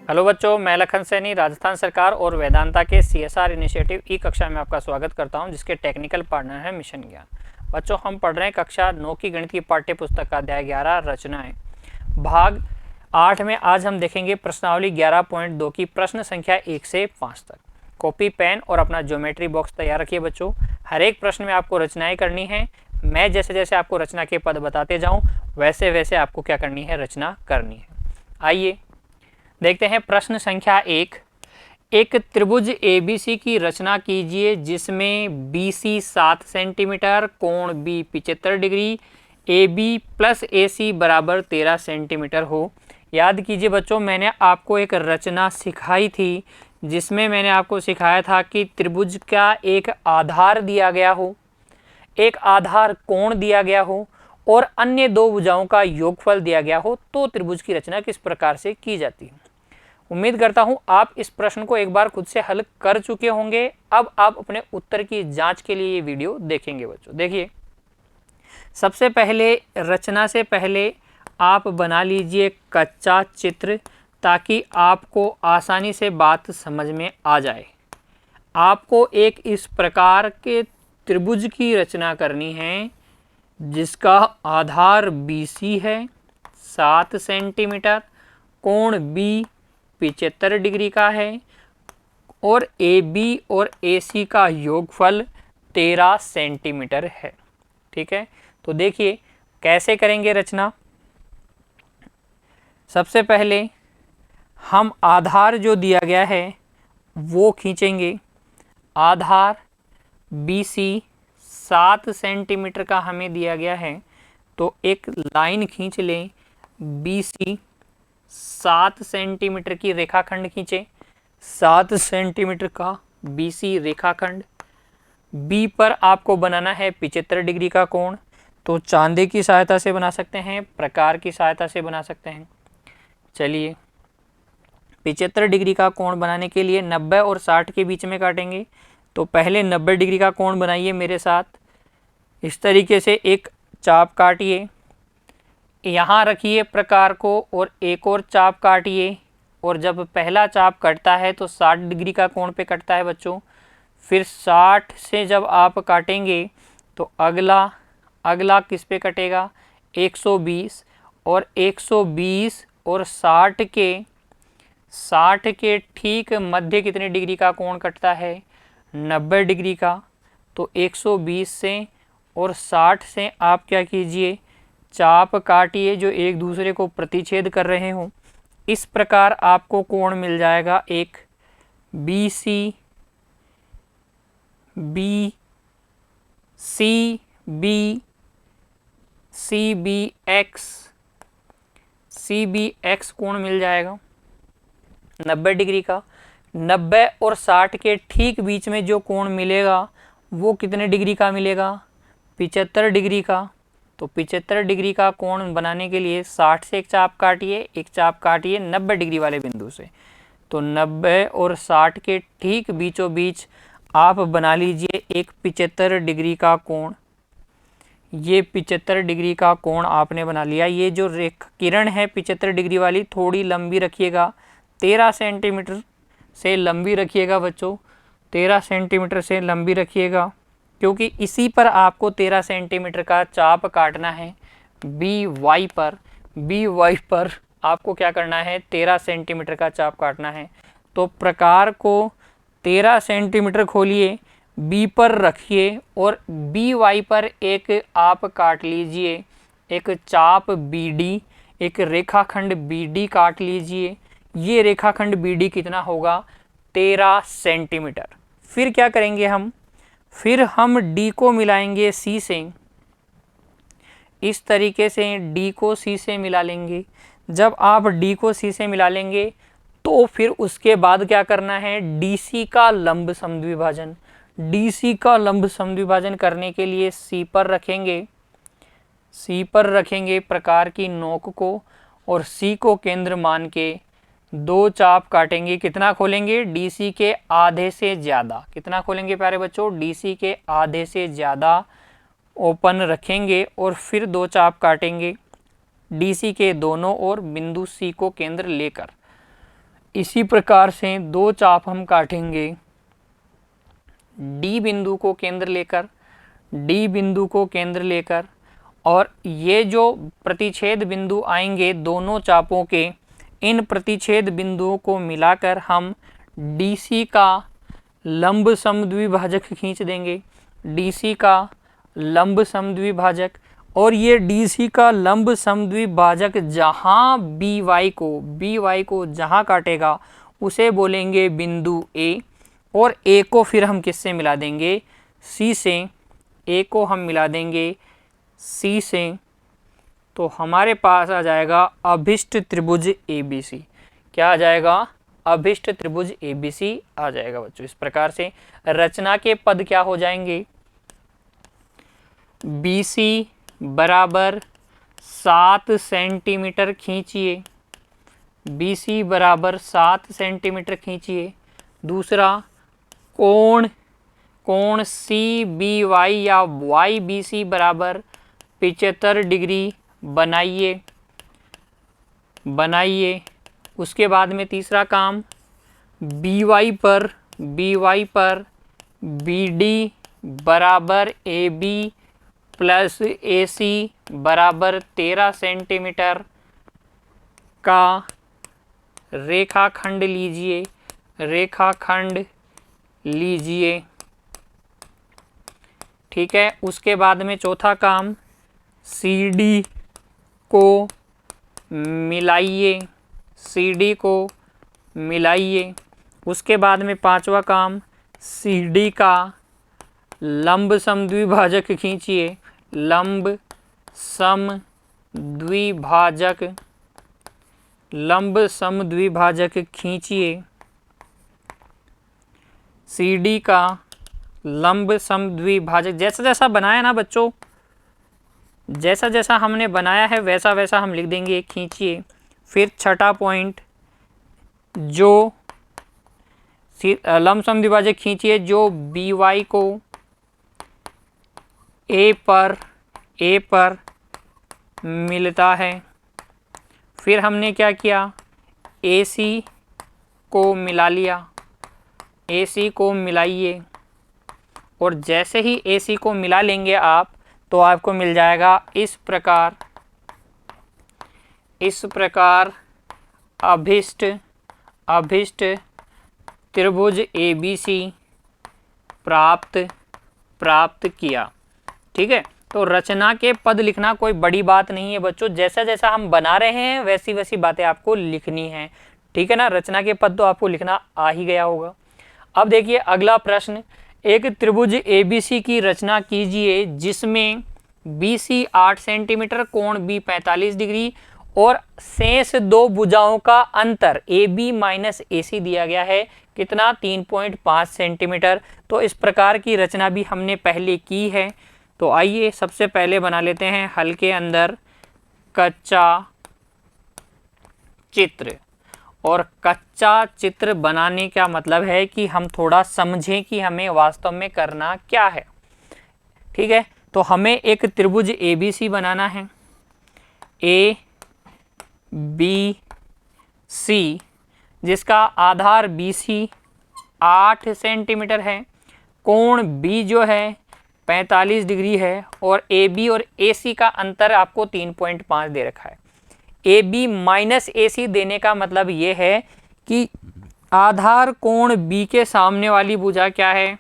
Hello बच्चों, मैं लखन सैनी राजस्थान सरकार और वेदांता के सीएसआर इनिशिएटिव ई कक्षा में आपका स्वागत करता हूं, जिसके टेक्निकल पार्टनर है मिशन ज्ञान। बच्चों, हम पढ़ रहे हैं कक्षा 9 की गणित की पाठ्य पुस्तक का अध्याय 11 रचनाएं, भाग 8 में आज हम देखेंगे प्रश्नावली 11.2 की प्रश्न संख्या 1 से 5 तक। कॉपी, पेन और अपना ज्योमेट्री बॉक्स तैयार रखिए बच्चों। हर एक प्रश्न में आपको रचनाएं करनी है। मैं जैसे जैसे आपको रचना के पद बताते जाऊं, वैसे वैसे आपको क्या करनी है, रचना करनी है। आइए देखते हैं प्रश्न संख्या 1। एक त्रिभुज ABC की रचना कीजिए जिसमें BC 7 सेंटीमीटर, कोण B 75 degree, AB plus AC बराबर 13 सेंटीमीटर हो। याद कीजिए बच्चों, मैंने आपको एक रचना सिखाई थी जिसमें मैंने आपको सिखाया था कि त्रिभुज का एक आधार दिया गया हो, एक आधार कोण दिया गया हो और अन्य दो भुजाओं का योगफल दिया गया हो, तो त्रिभुज की रचना किस प्रकार से की जाती है। उम्मीद करता हूं आप इस प्रश्न को एक बार खुद से हल कर चुके होंगे। अब आप अपने उत्तर की जांच के लिए ये वीडियो देखेंगे बच्चों। देखिए, सबसे पहले रचना से पहले आप बना लीजिए कच्चा चित्र, ताकि आपको आसानी से बात समझ में आ जाए। आपको एक इस प्रकार के त्रिभुज की रचना करनी है जिसका आधार BC है 7 सेंटीमीटर, कोण B 75 डिग्री का है और AB और AC का योगफल 13 सेंटीमीटर है। ठीक है, तो देखिए कैसे करेंगे रचना। सबसे पहले हम आधार जो दिया गया है वो खींचेंगे। आधार BC 7 सेंटीमीटर का हमें दिया गया है, तो एक लाइन खींच लें। BC 7 सेंटीमीटर की रेखाखंड खींचे। 7 सेंटीमीटर का BC रेखाखंड। B पर आपको बनाना है 75 डिग्री का कोण, तो चांदे की सहायता से बना सकते हैं, प्रकार की सहायता से बना सकते हैं। चलिए, 75 डिग्री का कोण बनाने के लिए 90 और 60 के बीच में काटेंगे। तो पहले 90 डिग्री का कोण बनाइए मेरे साथ। इस तरीके से एक चाप काटिए, यहाँ रखिए प्रकार को और एक और चाप काटिए। और जब पहला चाप कटता है तो 60 डिग्री का कोण पे कटता है बच्चों। फिर 60 से जब आप काटेंगे तो अगला किस पे कटेगा, 120। और 120 और 60 के ठीक मध्य कितने डिग्री का कोण कटता है, 90 डिग्री का। तो 120 से और 60 से आप क्या कीजिए, चाप काटिए जो एक दूसरे को प्रतिच्छेद कर रहे हो। इस प्रकार आपको कोण मिल जाएगा एक BC CBX कोण मिल जाएगा 90 डिग्री का। 90 और 60 के ठीक बीच में जो कोण मिलेगा वो कितने डिग्री का मिलेगा, 75 डिग्री का। तो 75 डिग्री का कोण बनाने के लिए 60 से एक चाप काटिए 90 डिग्री वाले बिंदु से। तो 90 और 60 के ठीक बीचों बीच आप बना लीजिए एक 75 डिग्री का कोण। ये 75 डिग्री का कोण आपने बना लिया। ये जो किरण है 75 डिग्री वाली, थोड़ी लंबी रखिएगा, 13 सेंटीमीटर से लंबी रखिएगा बच्चों। 13 सेंटीमीटर से लंबी रखिएगा, क्योंकि इसी पर आपको 13 सेंटीमीटर का चाप काटना है। BY पर आपको क्या करना है, 13 सेंटीमीटर का चाप काटना है। तो प्रकार को 13 सेंटीमीटर खोलिए, B पर रखिए और BY पर एक आप काट लीजिए, एक चाप BD, एक रेखाखंड BD काट लीजिए। ये रेखाखंड BD कितना होगा, 13 सेंटीमीटर। फिर क्या करेंगे फिर हम D को मिलाएंगे C से। इस तरीके से D को C से मिला लेंगे। जब आप D को C से मिला लेंगे तो फिर उसके बाद क्या करना है, DC का लंब समद्विभाजन। DC का लंब समद्विभाजन करने के लिए C पर रखेंगे प्रकार की नोक को और C को केंद्र मान के दो चाप काटेंगे। कितना खोलेंगे, DC के आधे से ज़्यादा। कितना खोलेंगे प्यारे बच्चों, DC के आधे से ज़्यादा ओपन रखेंगे और फिर दो चाप काटेंगे DC के दोनों ओर बिंदु C को केंद्र लेकर। इसी प्रकार से दो चाप हम काटेंगे डी बिंदु को केंद्र लेकर, डी बिंदु को केंद्र लेकर, और ये जो प्रतिच्छेद बिंदु आएंगे दोनों चापों के, इन प्रतिच्छेद बिंदुओं को मिलाकर हम DC का लंब समद्विभाजक खींच देंगे, DC का लंब समद्विभाजक। और ये DC का लंब समद्विभाजक जहाँ BY को जहाँ काटेगा उसे बोलेंगे बिंदु A, और A को फिर हम किससे मिला देंगे, C से। A को हम मिला देंगे C से, तो हमारे पास आ जाएगा अभिष्ट त्रिभुज ABC। क्या आ जाएगा, अभिष्ट त्रिभुज ABC आ जाएगा बच्चों। इस प्रकार से रचना के पद क्या हो जाएंगे, BC बराबर 7 सेंटीमीटर खींचिए, BC बराबर 7 सेंटीमीटर खींचिए। दूसरा कोण CBY या YBC बराबर 75 डिग्री बनाइए। उसके बाद में तीसरा काम BY पर BD बराबर AB प्लस AC बराबर 13 सेंटीमीटर का रेखाखंड लीजिए। ठीक है। उसके बाद में चौथा काम CD को मिलाइए। उसके बाद में पांचवा काम CD का लंब समद्विभाजक खींचिए, लंब समद्विभाजक खींचिए। CD का लंब समद्विभाजक जैसा जैसा बनाया ना बच्चों, जैसा जैसा हमने बनाया है वैसा वैसा हम लिख देंगे, खींचिए। फिर छठा पॉइंट, जो लंब समद्विभाजक खींचिए जो BY को A पर मिलता है। फिर हमने क्या किया, AC को मिला लिया, AC को मिलाइए। और जैसे ही AC को मिला लेंगे आप, तो आपको मिल जाएगा इस प्रकार अभिष्ट त्रिभुज ABC प्राप्त किया। ठीक है। तो रचना के पद लिखना कोई बड़ी बात नहीं है बच्चों, जैसा जैसा हम बना रहे हैं वैसी वैसी बातें आपको लिखनी है। ठीक है ना। रचना के पद तो आपको लिखना आ ही गया होगा। अब देखिए अगला प्रश्न, एक त्रिभुज ABC की रचना कीजिए जिसमें BC 8 सेंटीमीटर, कोण B 45 डिग्री और शेष दो भुजाओं का अंतर AB माइनस AC दिया गया है, कितना, 3.5 सेंटीमीटर। तो इस प्रकार की रचना भी हमने पहले की है। तो आइए सबसे पहले बना लेते हैं हल के अंदर कच्चा चित्र। और कच्चा चित्र बनाने का मतलब है कि हम थोड़ा समझें कि हमें वास्तव में करना क्या है। ठीक है। तो हमें एक त्रिभुज ABC बनाना है, ABC, जिसका आधार BC 8 सेंटीमीटर है, कोण B जो है 45 डिग्री है, और AB और AC का अंतर आपको 3.5 दे रखा है। AB माइनस AC देने का मतलब ये है कि आधार कोण B के सामने वाली भुजा क्या है,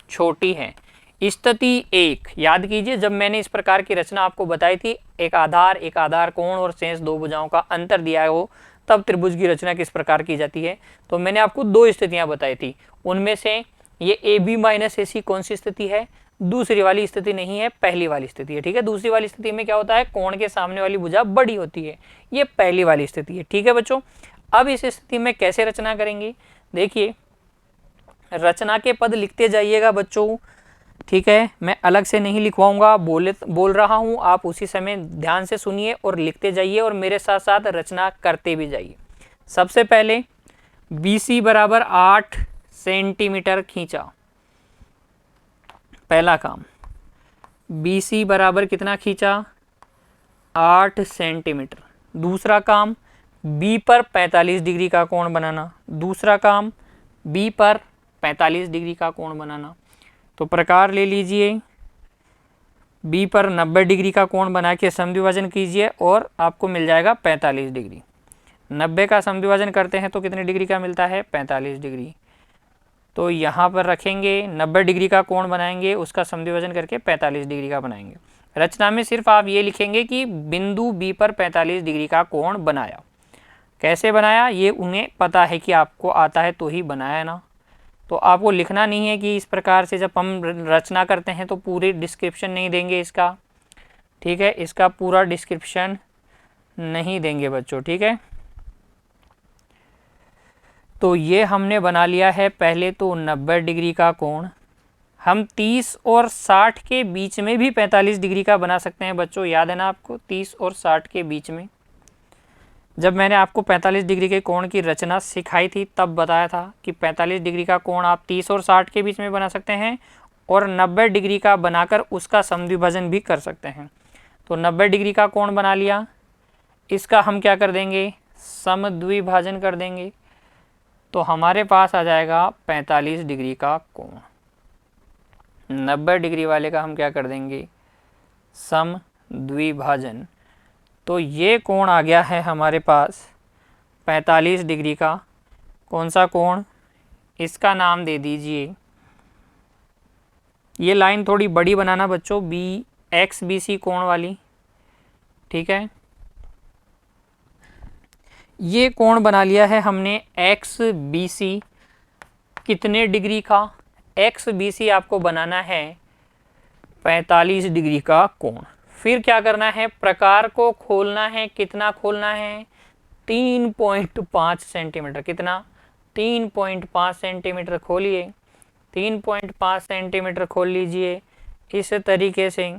छोटी है। स्थिति 1 याद कीजिए, जब मैंने इस प्रकार की रचना आपको बताई थी, एक आधार कोण और शेष दो भुजाओं का अंतर दिया हो, तब त्रिभुज की रचना किस प्रकार की जाती है। तो मैंने आपको दो स्थितियां बताई थी, उनमें से ये AB माइनस AC कौन सी स्थिति है, दूसरी वाली स्थिति नहीं है, पहली वाली स्थिति है। ठीक है। दूसरी वाली स्थिति में क्या होता है, कोण के सामने वाली भुजा बड़ी होती है, ये पहली वाली स्थिति है। ठीक है बच्चों। अब इस स्थिति में कैसे रचना करेंगे, देखिए रचना के पद लिखते जाइएगा बच्चों। ठीक है। मैं अलग से नहीं लिखवाऊंगा, बोल रहा हूं, आप उसी समय ध्यान से सुनिए और लिखते जाइए और मेरे साथ साथ रचना करते भी जाइए। सबसे पहले BC बराबर 8 सेंटीमीटर खींचा, पहला काम। BC बराबर कितना खींचा, 8 सेंटीमीटर। दूसरा काम, बी पर 45 डिग्री का कोण बनाना। दूसरा काम बी पर 45 डिग्री का कोण बनाना। तो प्रकार ले लीजिए, बी पर 90 डिग्री का कोण बना के समद्विभाजन कीजिए और आपको मिल जाएगा 45 डिग्री। 90 का समद्विभाजन करते हैं तो कितने डिग्री का मिलता है? 45 डिग्री। तो यहाँ पर रखेंगे, 90 डिग्री का कोण बनाएंगे, उसका समद्विभाजन करके 45 डिग्री का बनाएंगे। रचना में सिर्फ आप ये लिखेंगे कि बिंदु बी पर 45 डिग्री का कोण बनाया। कैसे बनाया ये उन्हें पता है कि आपको आता है तो ही बनाया ना, तो आपको लिखना नहीं है कि इस प्रकार से। जब हम रचना करते हैं तो पूरी डिस्क्रिप्शन नहीं देंगे इसका, ठीक है, इसका पूरा डिस्क्रिप्शन नहीं देंगे बच्चों, ठीक है। तो ये हमने बना लिया है पहले तो 90 डिग्री का कोण। हम 30 और 60 के बीच में भी 45 डिग्री का बना सकते हैं बच्चों, याद है ना आपको, 30 और 60 के बीच में। जब मैंने आपको 45 डिग्री के कोण की रचना सिखाई थी तब बताया था कि 45 डिग्री का कोण आप 30 और 60 के बीच में बना सकते हैं और 90 डिग्री का बनाकर उसका समद्विभाजन भी कर सकते हैं। तो 90 डिग्री का कोण बना लिया, इसका हम क्या कर देंगे? समद्विभाजन कर देंगे। तो हमारे पास आ जाएगा 45 डिग्री का कोण। 90 डिग्री वाले का हम क्या कर देंगे? समद्विभाजन। तो ये कोण आ गया है हमारे पास 45 डिग्री का। कौन सा कोण? इसका नाम दे दीजिए, ये लाइन थोड़ी बड़ी बनाना बच्चों, बी एक्स बी सी कोण वाली, ठीक है। ये कोण बना लिया है हमने एक्स बी सी। कितने डिग्री का? एक्स बी सी आपको बनाना है 45 डिग्री का कोण। फिर क्या करना है? प्रकार को खोलना है। कितना खोलना है? 3.5 सेंटीमीटर। कितना? 3.5 सेंटीमीटर खोलिए। 3.5 सेंटीमीटर खोल लीजिए इस तरीके से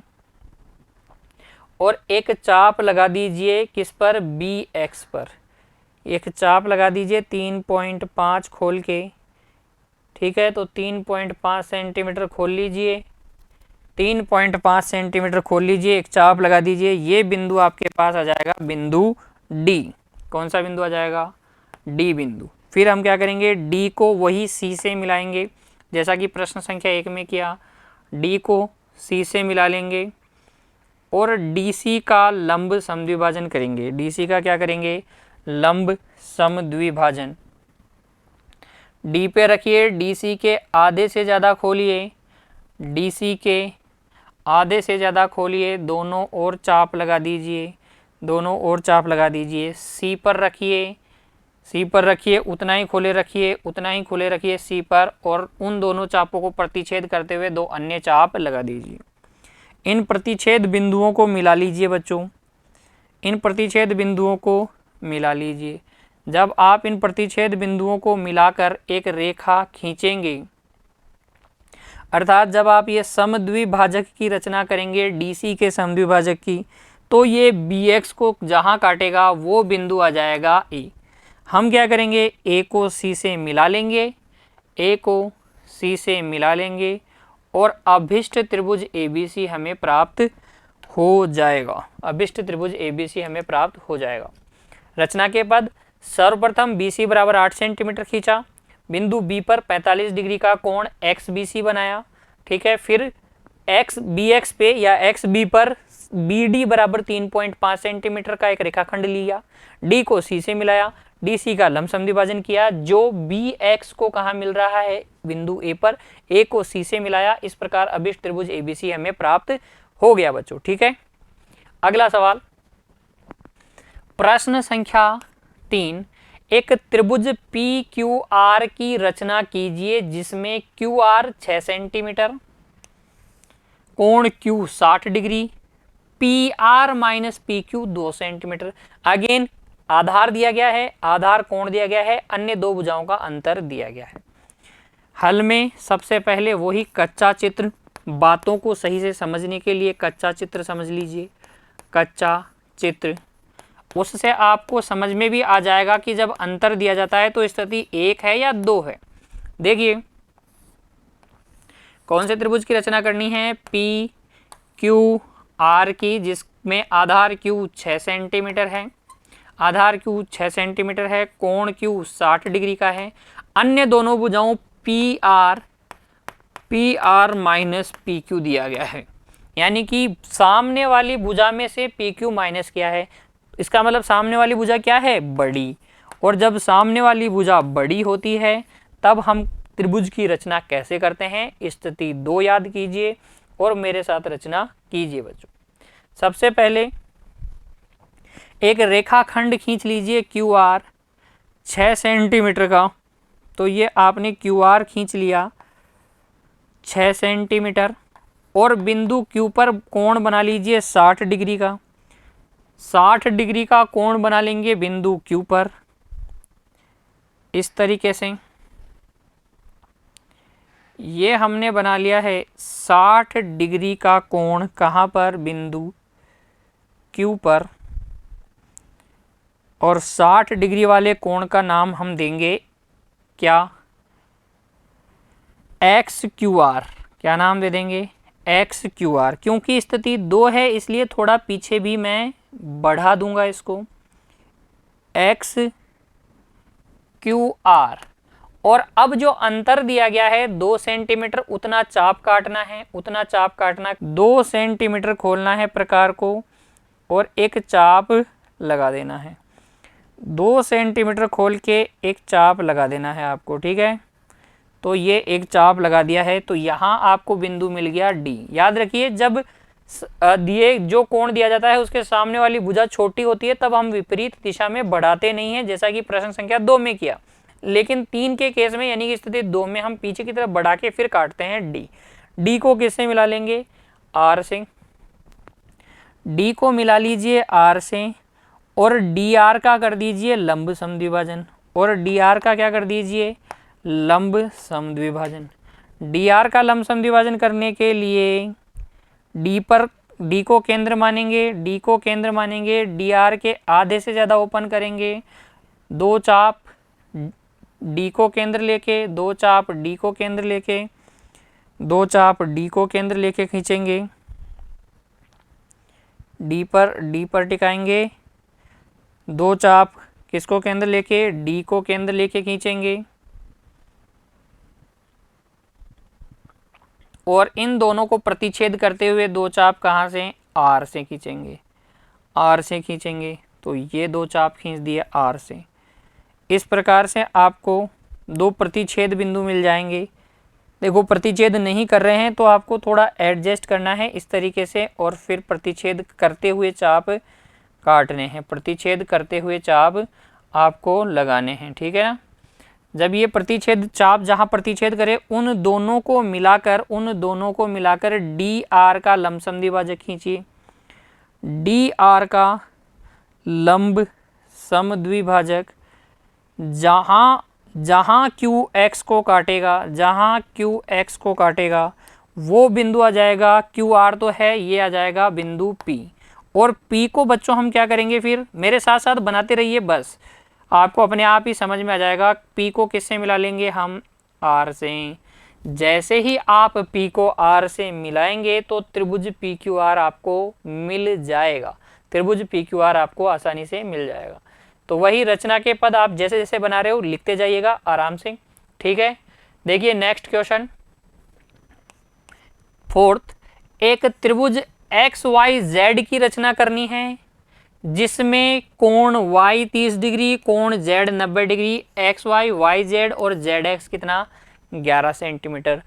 और एक चाप लगा दीजिए किस पर? बी एक्स पर। एक चाप लगा दीजिए 3.5 खोल के, ठीक है। तो 3.5 सेंटीमीटर खोल लीजिए, 3.5 सेंटीमीटर खोल लीजिए, एक चाप लगा दीजिए। ये बिंदु आपके पास आ जाएगा बिंदु डी। कौन सा बिंदु आ जाएगा? डी बिंदु। फिर हम क्या करेंगे? डी को वही सी से मिलाएंगे, जैसा कि प्रश्न संख्या 1 में किया। डी को सी से मिला लेंगे और डीसी का लंब समद्विभाजन करेंगे। डीसी का क्या करेंगे? लंब समद्विभाजन। डी पे रखिए, डीसी के आधे से ज़्यादा खोलिए, डीसी के आधे से ज़्यादा खोलिए, दोनों ओर चाप लगा दीजिए, दोनों ओर चाप लगा दीजिए। सी पर रखिए, सी पर रखिए, उतना ही खुले रखिए, उतना ही खुले रखिए सी पर, और उन दोनों चापों को प्रतिच्छेद करते हुए दो अन्य चाप लगा दीजिए। इन प्रतिच्छेद बिंदुओं को मिला लीजिए बच्चों, इन प्रतिच्छेद बिंदुओं को मिला लीजिए। जब आप इन प्रतिच्छेद बिंदुओं को मिलाकर एक रेखा खींचेंगे, अर्थात जब आप ये समद्विभाजक की रचना करेंगे डीसी के समद्विभाजक की, तो ये बी एक्स को जहाँ काटेगा वो बिंदु आ जाएगा ए। हम क्या करेंगे? ए को सी से मिला लेंगे, ए को सी से मिला लेंगे और अभिष्ट त्रिभुज एबीसी हमें प्राप्त हो जाएगा। अभिष्ट त्रिभुज एबीसी हमें प्राप्त हो जाएगा। रचना के पद, सर्वप्रथम BC बराबर 8 सेंटीमीटर खींचा, बिंदु B पर 45 डिग्री का कोण XBC बनाया, ठीक है। फिर XBX पे या XB पर BD बराबर 3.5 सेंटीमीटर का एक रेखाखंड लिया, D को C से मिलाया, DC का लंब समद्विभाजन किया, जो BX को कहाँ मिल रहा है? बिंदु A पर, A को C से मिलाया। इस प्रकार अभिष्ट त्रिभुज ABC हमें प्राप्त हो गया बच्चों, ठीक है। अगला सवाल, प्रश्न संख्या 3, एक त्रिभुज PQR की रचना कीजिए जिसमें QR 6 सेंटीमीटर, कोण Q 60 डिग्री, PR minus PQ 2 centimetre. Again आधार दिया गया है, आधार कोण दिया गया है, अन्य दो भुजाओं का अंतर दिया गया है। हल में सबसे पहले वही कच्चा चित्र, बातों को सही से समझने के लिए कच्चा चित्र समझ लीजिए। कच्चा चित्र, उससे आपको समझ में भी आ जाएगा कि जब अंतर दिया जाता है तो स्थिति 1 है या 2 है। देखिए कौन से त्रिभुज की रचना करनी है? PQR की, जिसमें आधार Q 6 सेंटीमीटर है, आधार Q 6 सेंटीमीटर है, कोण Q 60 डिग्री का है। अन्य दोनों भुजाओं PR माइनस PQ दिया गया है, यानी कि सामने वाली भुजा में से PQ माइनस किया है। इसका मतलब सामने वाली भुजा क्या है, बड़ी, और जब सामने वाली भुजा बड़ी होती है तब हम त्रिभुज की रचना कैसे करते हैं, स्थिति 2 याद कीजिए और मेरे साथ रचना कीजिए बच्चों। सबसे पहले एक रेखाखंड खींच लीजिए QR 6 सेंटीमीटर का। तो ये आपने QR खींच लिया 6 सेंटीमीटर और बिंदु Q पर कोण बना लीजिए 60 डिग्री का। 60 डिग्री का कोण बना लेंगे बिंदु Q पर इस तरीके से। ये हमने बना लिया है 60 डिग्री का कोण, कहाँ पर, बिंदु Q पर। और 60 डिग्री वाले कोण का नाम हम देंगे क्या, XQR। क्या नाम दे देंगे, XQR। क्योंकि स्थिति 2 है इसलिए थोड़ा पीछे भी मैं बढ़ा दूंगा इसको, XQR। और अब जो अंतर दिया गया है 2 सेंटीमीटर, उतना चाप काटना है, उतना चाप काटना, 2 सेंटीमीटर खोलना है प्रकार को और एक चाप लगा देना है। 2 सेंटीमीटर खोल के एक चाप लगा देना है आपको, ठीक है। तो ये एक चाप लगा दिया है, तो यहाँ आपको बिंदु मिल गया D। याद रखिए जब दिए जो कोण दिया जाता है उसके सामने वाली भुजा छोटी होती है तब हम विपरीत दिशा में बढ़ाते नहीं हैं, जैसा कि प्रश्न संख्या 2 में किया। लेकिन 3 के केस में यानी कि स्थिति 2 में हम पीछे की तरफ बढ़ा के फिर काटते हैं D। D को किससे मिला लेंगे, R से। D को मिला लीजिए R से और DR का कर दीजिए लंब समद्विभाजन, और DR का क्या कर दीजिए, लंब समद्विभाजन। DR का लंब समद्विभाजन करने के लिए D को केंद्र मानेंगे, D को केंद्र मानेंगे, DR के आधे से ज़्यादा ओपन करेंगे, 2 चाप D को केंद्र लेके, 2 चाप D को केंद्र लेके, 2 चाप D को केंद्र लेके खींचेंगे, D पर टिकाएंगे, 2 चाप किसको केंद्र लेके, D को केंद्र लेके खींचेंगे, और इन दोनों को प्रतिच्छेद करते हुए 2 चाप कहाँ से, R से खींचेंगे, R से खींचेंगे। तो ये 2 चाप खींच दिए R से। इस प्रकार से आपको 2 प्रतिच्छेद बिंदु मिल जाएंगे। देखो प्रतिच्छेद नहीं कर रहे हैं तो आपको थोड़ा एडजस्ट करना है इस तरीके से, और फिर प्रतिच्छेद करते हुए चाप काटने हैं, प्रतिच्छेद करते हुए चाप आपको लगाने हैं, ठीक है ना। जब ये प्रतिच्छेद चाप जहाँ प्रतिच्छेद करे उन दोनों को मिलाकर DR का लंब समद्विभाजक खींचिए। DR का लंब समद्विभाजक जहाँ QX को काटेगा, वो बिंदु आ जाएगा, QR तो है, ये आ जाएगा बिंदु P। और P को बच्चों हम क्या करेंगे, फिर मेरे साथ साथ बनाते रहिए, बस आपको अपने आप ही समझ में आ जाएगा। P को किससे मिला लेंगे हम, R से। जैसे ही आप P को R से मिलाएंगे तो त्रिभुज PQR आपको मिल जाएगा, त्रिभुज PQR आपको आसानी से मिल जाएगा। तो वही रचना के पद आप जैसे जैसे बना रहे हो लिखते जाइएगा आराम से, ठीक है। देखिए नेक्स्ट क्वेश्चन 4th, एक त्रिभुज XYZ की रचना करनी है जिसमें कोण Y 30 डिग्री, कोण Z 90 डिग्री, XY YZ और ZX कितना 11 सेंटीमीटर।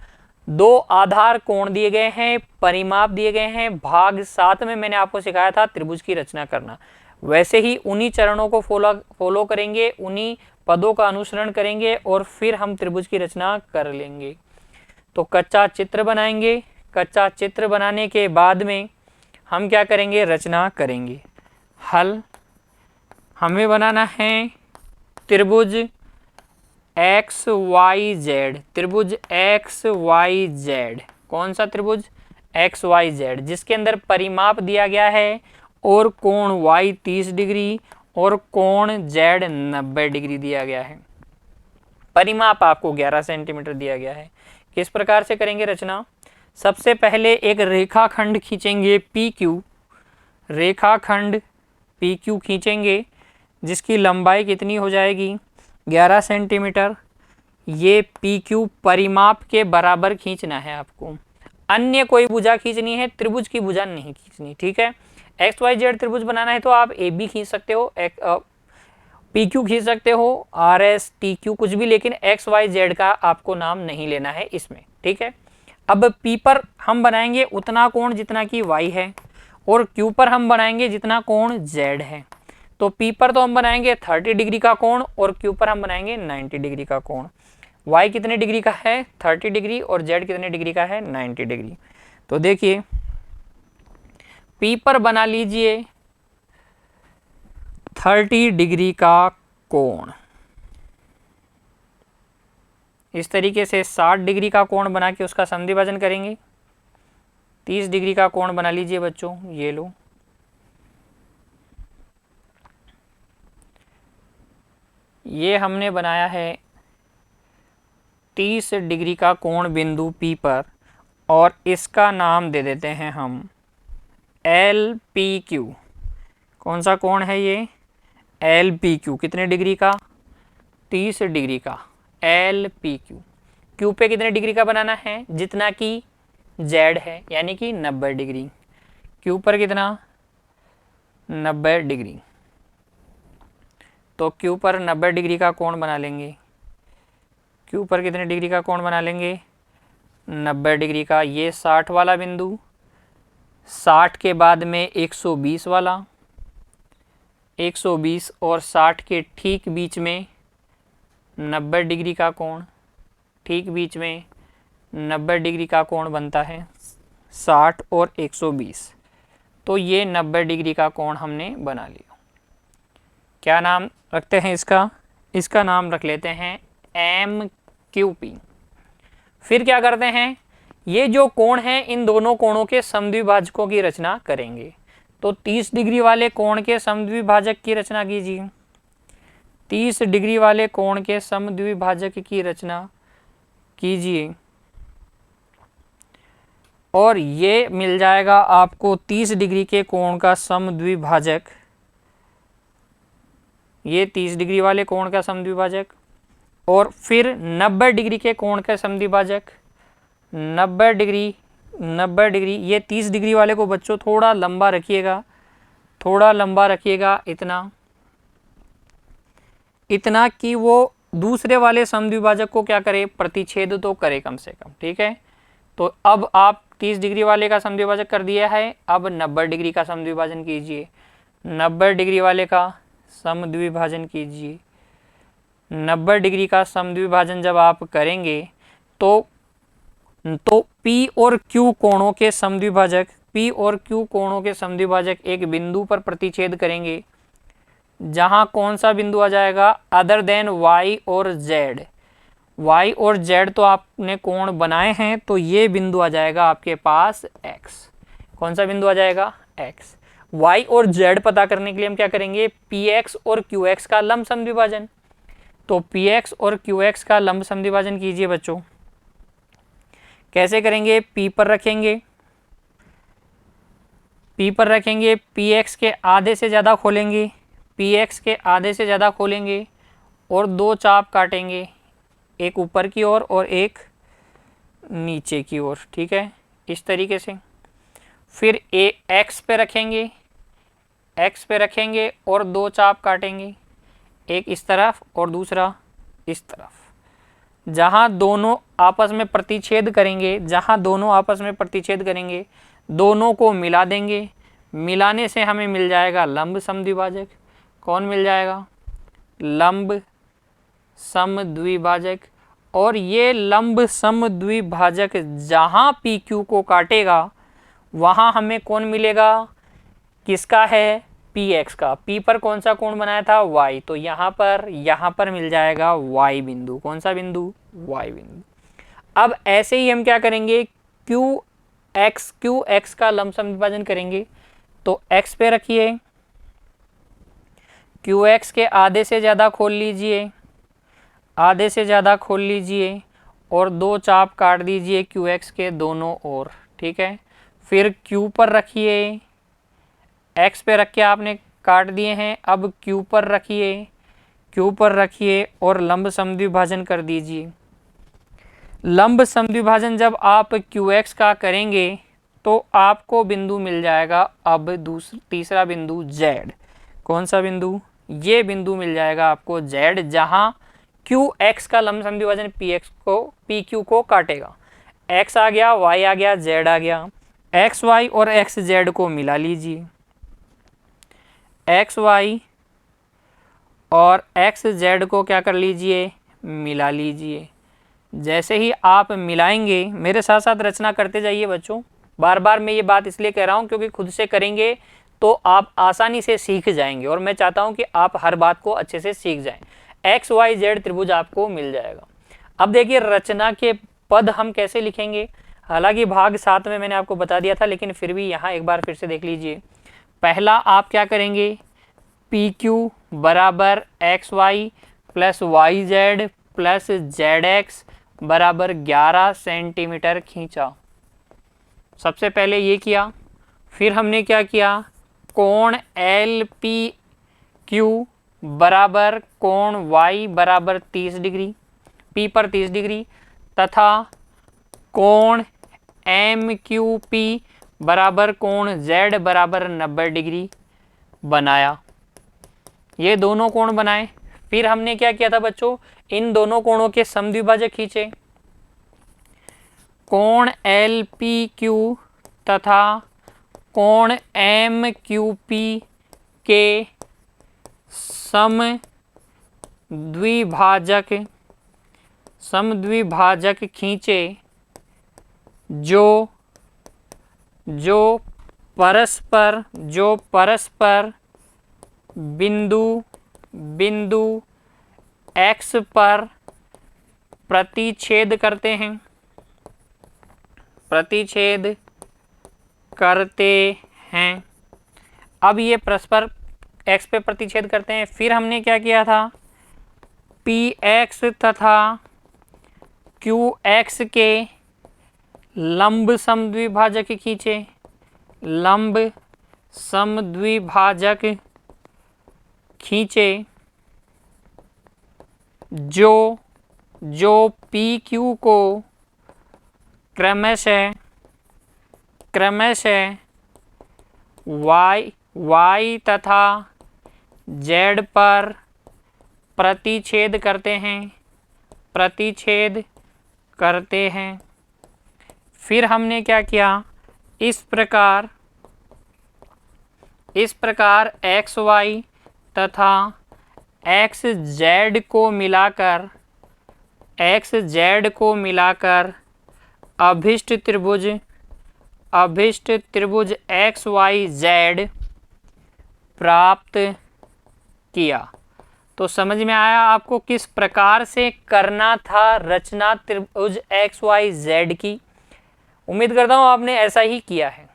2 आधार कोण दिए गए हैं, परिमाप दिए गए हैं। भाग 7 में मैंने आपको सिखाया था त्रिभुज की रचना करना, वैसे ही उन्हीं चरणों को फॉलो करेंगे, उन्हीं पदों का अनुसरण करेंगे और फिर हम त्रिभुज की रचना कर लेंगे। तो कच्चा चित्र बनाएंगे, कच्चा चित्र बनाने के बाद में हम क्या करेंगे, रचना करेंगे। हल हमें बनाना है त्रिभुज XYZ, त्रिभुज XYZ। कौन सा त्रिभुज, XYZ, जिसके अंदर परिमाप दिया गया है और कोण Y 30 डिग्री और कोण Z 90 डिग्री दिया गया है। परिमाप आपको 11 सेंटीमीटर दिया गया है। किस प्रकार से करेंगे रचना, सबसे पहले एक रेखाखंड खींचेंगे PQ, रेखाखंड PQ खींचेंगे जिसकी लंबाई कितनी हो जाएगी 11 सेंटीमीटर। ये पी क्यू परिमाप के बराबर खींचना है आपको, अन्य कोई भुजा खींचनी है, त्रिभुज की भुजा नहीं खींचनी, ठीक है। एक्स वाई जेड त्रिभुज बनाना है तो आप ए बी खींच सकते हो, पी क्यू खींच सकते हो, आर एस टी क्यू कुछ भी, लेकिन एक्स वाई जेड का आपको नाम नहीं लेना है इसमें, ठीक है। अब पी पर हम बनाएंगे उतना कोण जितना कि वाई है, और क्यू पर हम बनाएंगे जितना कोण जेड है। तो पी पर तो हम बनाएंगे 30 डिग्री का कोण और क्यू पर हम बनाएंगे 90 डिग्री का कोण। वाई कितने डिग्री का है 30 डिग्री और जेड कितने डिग्री का है 90 डिग्री। तो देखिए पी पर बना लीजिए 30 डिग्री का कोण, इस तरीके से 60 डिग्री का कोण बना के उसका समद्विभाजन करेंगे। 30 डिग्री का कोण बना लीजिए बच्चों, ये लो, ये हमने बनाया है 30 डिग्री का कोण बिंदु P पर, और इसका नाम दे देते हैं हम LPQ। कौन सा कोण है ये LPQ, कितने डिग्री का 30 डिग्री का LPQ। Q पे कितने डिग्री का बनाना है जितना कि Z है, यानी कि 90 डिग्री। Q पर कितना 90 डिग्री, तो Q पर 90 डिग्री का कोण बना लेंगे। Q पर कितने डिग्री का कोण बना लेंगे 90 डिग्री का। ये 60 वाला बिंदु, 60 के बाद में 120 वाला, 120 और 60 के ठीक बीच में 90 डिग्री का कोण, ठीक बीच में 90 डिग्री का कोण बनता है 60 और 120। तो ये 90 डिग्री का कोण हमने बना लिया। क्या नाम रखते हैं इसका, इसका नाम रख लेते हैं MQP। फिर क्या करते हैं, ये जो कोण है इन दोनों कोणों के समद्विभाजकों की रचना करेंगे। तो 30 डिग्री वाले कोण के समद्विभाजक की रचना कीजिए, 30 डिग्री वाले कोण के समद्विभाजक की रचना कीजिए, और ये मिल जाएगा आपको 30 डिग्री के कोण का समद्विभाजक, ये 30 डिग्री वाले कोण का समद्विभाजक, और फिर 90 डिग्री के कोण का समद्विभाजक, 90 डिग्री। ये 30 डिग्री वाले को बच्चों थोड़ा लंबा रखिएगा, थोड़ा लंबा रखिएगा, इतना कि वो दूसरे वाले समद्विभाजक को क्या करे, प्रतिच्छेद तो करे कम से कम, ठीक है। तो अब आप 30 डिग्री वाले का समद्विभाजक कर दिया है, अब 90 डिग्री का समद्विभाजन कीजिए, 90 डिग्री वाले का समद्विभाजन कीजिए। 90 डिग्री का समद्विभाजन जब आप करेंगे तो P और Q कोणों के समद्विभाजक, P और Q कोणों के समद्विभाजक एक बिंदु पर प्रतिच्छेद करेंगे, जहां कौन सा बिंदु आ जाएगा अदर देन Y और Z। Y और Z तो आपने कोण बनाए हैं, तो ये बिंदु आ जाएगा आपके पास X। कौन सा बिंदु आ जाएगा X। Y और Z पता करने के लिए हम क्या करेंगे, PX और QX का लंब समद्विभाजन। तो PX और QX का लंब समद्विभाजन कीजिए बच्चों। कैसे करेंगे, P पर रखेंगे, P पर रखेंगे, PX के आधे से ज़्यादा खोलेंगे, PX के आधे से ज़्यादा खोलेंगे और दो चाप काटेंगे, एक ऊपर की ओर और एक नीचे की ओर, ठीक है, इस तरीके से। फिर X पे रखेंगे, X पे रखेंगे और दो चाप काटेंगे, एक इस तरफ और दूसरा इस तरफ। जहाँ दोनों आपस में प्रतिच्छेद करेंगे, जहाँ दोनों आपस में प्रतिच्छेद करेंगे, दोनों को मिला देंगे, मिलाने से हमें मिल जाएगा लंब समद्विभाजक। कौन मिल जाएगा, लंब समद्विभाजक। और ये लंब समद्विभाजक जहाँ PQ को काटेगा वहाँ हमें कौन मिलेगा, किसका है, PX का। P पर कौन सा कोण बनाया था, Y, तो यहाँ पर मिल जाएगा Y बिंदु। कौन सा बिंदु, Y बिंदु। अब ऐसे ही हम क्या करेंगे, QX का लंब समद्विभाजन करेंगे। तो X पे रखिए, QX के आधे से ज़्यादा खोल लीजिए, आधे से ज़्यादा खोल लीजिए और दो चाप काट दीजिए QX के दोनों ओर, ठीक है। फिर Q पर रखिए, X पे रख के आपने काट दिए हैं। अब Q पर रखिए, Q पर रखिए और लंब समद्विभाजन कर दीजिए। लंब समद्विभाजन जब आप QX का करेंगे तो आपको बिंदु मिल जाएगा। अब तीसरा बिंदु Z, कौन सा बिंदु? ये बिंदु मिल जाएगा आपको Z, जहां QX का लंब समद्विभाजन PQ को काटेगा। X आ गया, Y आ गया, Z आ गया। XY और XZ को मिला लीजिए, XY और XZ को क्या कर लीजिए? मिला लीजिए। जैसे ही आप मिलाएंगे, मेरे साथ साथ रचना करते जाइए बच्चों। बार बार मैं ये बात इसलिए कह रहा हूँ क्योंकि खुद से करेंगे तो आप आसानी से सीख जाएंगे, और मैं चाहता हूँ कि आप हर बात को अच्छे से सीख जाएं। XYZ त्रिभुज आपको मिल जाएगा। अब देखिए रचना के पद हम कैसे लिखेंगे। हालांकि भाग 7 में मैंने आपको बता दिया था, लेकिन फिर भी यहाँ एक बार फिर से देख लीजिए। पहला आप क्या करेंगे? PQ बराबर XY plus YZ plus ZX बराबर 11 सेंटीमीटर खींचा। सबसे पहले ये किया। फिर हमने क्या किया? कोण LPQ बराबर कोण Y बराबर 30 डिग्री, P पर 30 डिग्री, तथा कोण MQP बराबर कोण Z बराबर 90 डिग्री बनाया। ये दोनों कोण बनाए। फिर हमने क्या किया था बच्चों? इन दोनों कोणों के समद्विभाजक खींचे। कोण LPQ तथा कोण MQP के समद्विभाजक खींचे, जो परस्पर बिंदु X पर प्रतिच्छेद करते हैं। अब ये परस्पर X पे प्रतिच्छेद करते हैं। फिर हमने क्या किया था? PX तथा QX के लंब समद्विभाजक खींचे। लंब समद्विभाजक खींचे जो PQ को क्रमशः Y तथा Z पर प्रतिच्छेद करते हैं। फिर हमने क्या किया? इस प्रकार XY तथा XZ को मिलाकर अभिष्ट त्रिभुज XYZ प्राप्त किया। तो समझ में आया आपको किस प्रकार से करना था रचना त्रिभुज XYZ की? उम्मीद करता हूं आपने ऐसा ही किया है।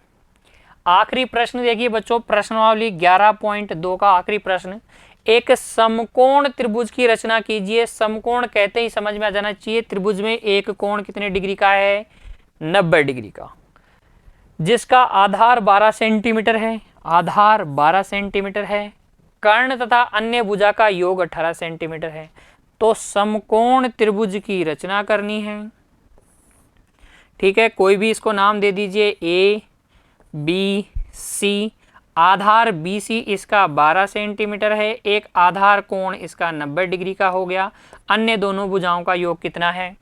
आखिरी प्रश्न देखिए बच्चों, प्रश्नावली 11.2 का आखिरी प्रश्न। एक समकोण त्रिभुज की रचना कीजिए। समकोण कहते ही समझ में आ जाना चाहिए त्रिभुज में एक कोण कितने डिग्री का है? 90 डिग्री का, जिसका आधार 12 सेंटीमीटर है। आधार 12 सेंटीमीटर है। कर्ण तथा अन्य भुजा का योग 18 सेंटीमीटर है। तो समकोण त्रिभुज की रचना करनी है। ठीक है, कोई भी इसको नाम दे दीजिए A, B, C। Aadhaar BC इसका 12 सेंटीमीटर है। एक आधार कोण इसका 90 डिग्री का हो गया। अन्य दोनों भुजाओं का योग कितना है?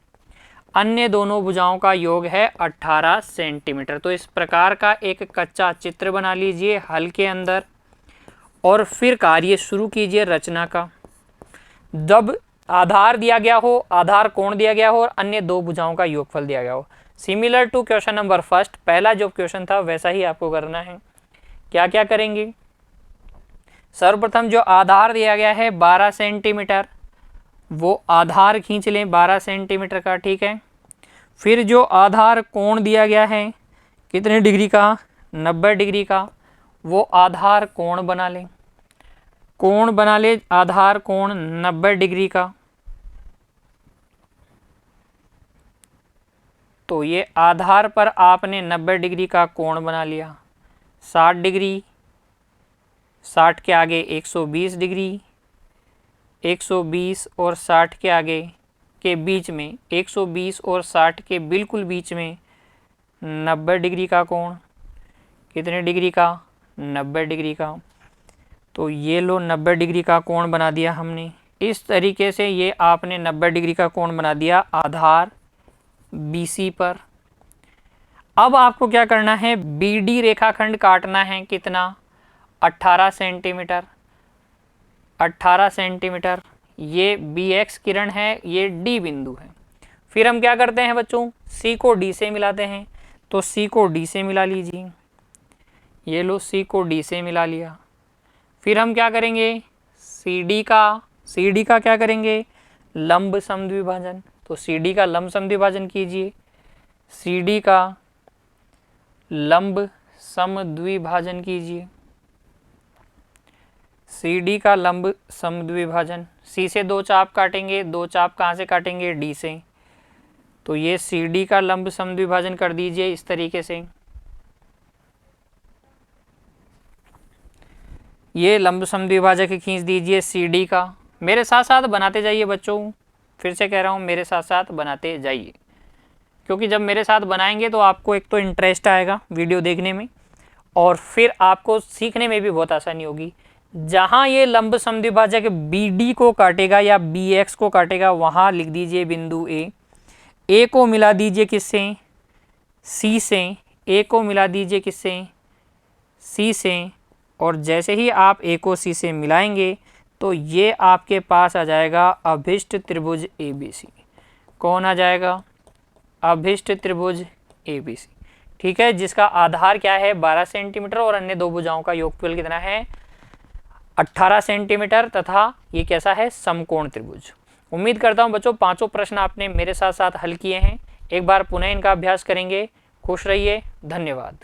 अन्य दोनों भुजाओं का योग है 18 सेंटीमीटर। तो इस प्रकार का एक कच्चा चित्र बना लीजिए हल के अंदर, और फिर कार्य शुरू कीजिए रचना का। जब आधार दिया गया हो, आधार कोण दिया गया हो और अन्य दो भुजाओं का योगफल दिया गया हो। Similar to question number first, पहला जो क्वेश्चन था वैसा ही आपको करना है। क्या क्या करेंगे? सर्वप्रथम जो आधार दिया गया है 12 सेंटीमीटर, वो आधार खींच लें 12 सेंटीमीटर का। ठीक है, फिर जो आधार कोण दिया गया है कितने डिग्री का? 90 डिग्री का, वो आधार कोण बना लें। कोण बना ले आधार कोण 90 डिग्री का। तो ये आधार पर आपने 90 डिग्री का कोण बना लिया। 60 डिग्री, 60 के आगे 120 डिग्री, 120 और 60 के आगे के बीच में, 120 और 60 के बिल्कुल बीच में 90 डिग्री का कोण। कितने डिग्री का? 90 डिग्री का। तो ये लो 90 डिग्री का कोण बना दिया हमने। इस तरीके से ये आपने 90 डिग्री का कोण बना दिया आधार BC पर। अब आपको क्या करना है, BD रेखाखंड काटना है। कितना? 18 सेंटीमीटर। 18 सेंटीमीटर। ये BX किरण है, ये D बिंदु है। फिर हम क्या करते हैं बच्चों, C को D से मिलाते हैं। तो C को D से मिला लीजिए। ये लो C को D से मिला लिया। फिर हम क्या करेंगे, CD का क्या करेंगे, लंब समद्विभाजन। तो CD का लंब समद्विभाजन कीजिए। CD का लंब समद्विभाजन कीजिए। CD का लंब समद्विभाजन। C से 2 चाप काटेंगे। 2 चाप कहाँ से काटेंगे? D से। तो ये CD का लंब समद्विभाजन कर दीजिए इस तरीके से। ये लंब समद्विभाजक खींच दीजिए CD का। मेरे साथ साथ बनाते जाइए बच्चों, फिर से कह रहा हूँ मेरे साथ साथ बनाते जाइए, क्योंकि जब मेरे साथ बनाएंगे तो आपको एक तो इंटरेस्ट आएगा वीडियो देखने में, और फिर आपको सीखने में भी बहुत आसानी होगी। जहाँ ये लंब समद्विभाजक BD को काटेगा या BX को काटेगा, वहाँ लिख दीजिए बिंदु A को मिला दीजिए किससे? C से। A को मिला दीजिए किससे? C से। और जैसे ही आप A को C से मिलाएंगे तो ये आपके पास आ जाएगा अभिष्ट त्रिभुज ABC। कौन आ जाएगा? अभिष्ट त्रिभुज ABC। ठीक है, जिसका आधार क्या है? 12 सेंटीमीटर और अन्य दो भुजाओं का योगफल कितना है? 18 सेंटीमीटर। तथा ये कैसा है? समकोण त्रिभुज। उम्मीद करता हूं बच्चों पांचों प्रश्न आपने मेरे साथ साथ हल किए हैं। एक बार पुनः इनका अभ्यास करेंगे। खुश रहिए। धन्यवाद।